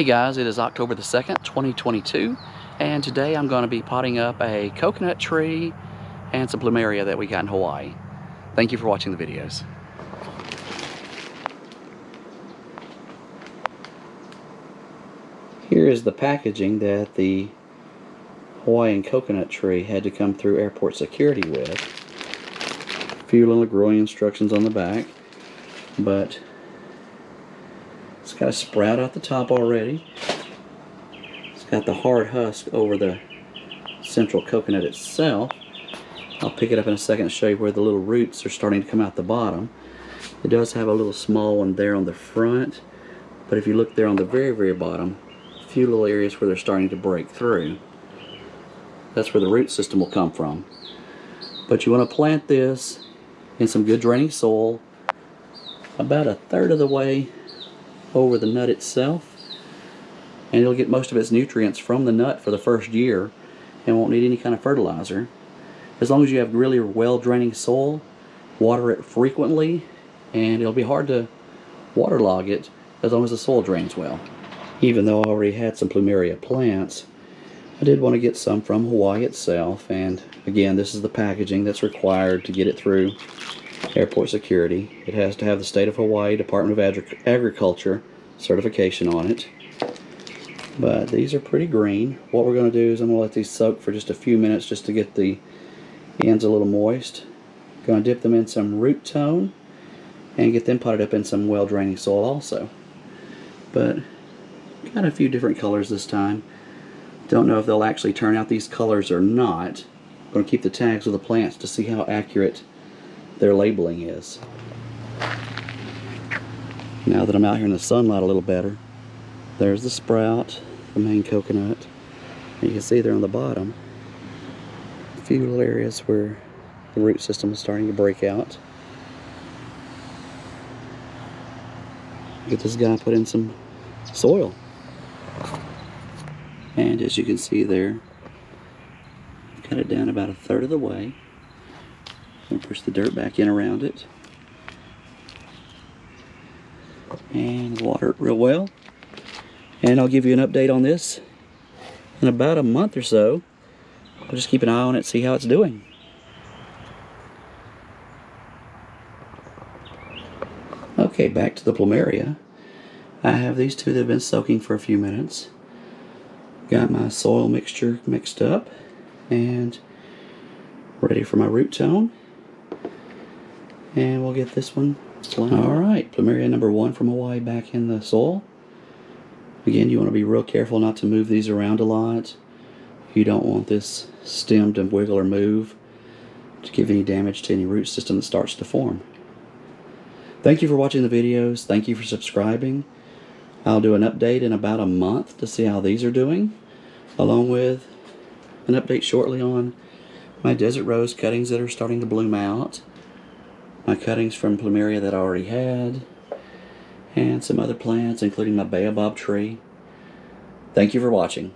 Hey guys, it is October the 2nd, 2022, and today I'm going to be potting up a coconut tree and some plumeria that we got in Hawaii. Thank you for watching the videos. Here is the packaging that the Hawaiian coconut tree had to come through airport security with. A few little growing instructions on the back, but it's got a sprout out the top already. It's got the hard husk over the central coconut itself. I'll pick it up in a second and show you where the little roots are starting to come out the bottom. It does have a little small one there on the front, but if you look there on the very bottom, a few little areas where they're starting to break through. That's where the root system will come from. But you want to plant this in some good draining soil about a third of the way over the nut itself, and it'll get most of its nutrients from the nut for the first year and won't need any kind of fertilizer. As long as you have really well draining soil, water it frequently, and it'll be hard to waterlog it as long as the soil drains well. Even though I already had some plumeria plants, I did want to get some from Hawaii itself, and again, this is the packaging that's required to get it through airport security. It has to have the State of Hawaii Department of Agriculture certification on it. But these are pretty green. What we're going to do is I'm going to let these soak for just a few minutes just to get the ends a little moist. Going to dip them in some root tone and get them potted up in some well draining soil also. But got a few different colors this time. Don't know if they'll actually turn out these colors or not. I'm going to keep the tags of the plants to see how accurate their labeling is. Now that I'm out here in the sunlight a little better, there's the sprout, the main coconut. And you can see there on the bottom a few little areas where the root system is starting to break out. Get this guy put in some soil. And as you can see there, I've cut it down about a third of the way. I'm going to push the dirt back in around it and water it real well. And I'll give you an update on this in about a month or so. I'll just keep an eye on it, see how it's doing. Okay, back to the plumeria. I have these two that have been soaking for a few minutes. Got my soil mixture mixed up and ready for my root tone. And we'll get this one planted. Alright, plumeria number 1 from Hawaii back in the soil. Again, you want to be real careful not to move these around a lot. You don't want this stem to wiggle or move to give any damage to any root system that starts to form. Thank you for watching the videos. Thank you for subscribing. I'll do an update in about a month to see how these are doing, along with an update shortly on my desert rose cuttings that are starting to bloom out, my cuttings from plumeria that I already had, and some other plants including my baobab tree. Thank you for watching.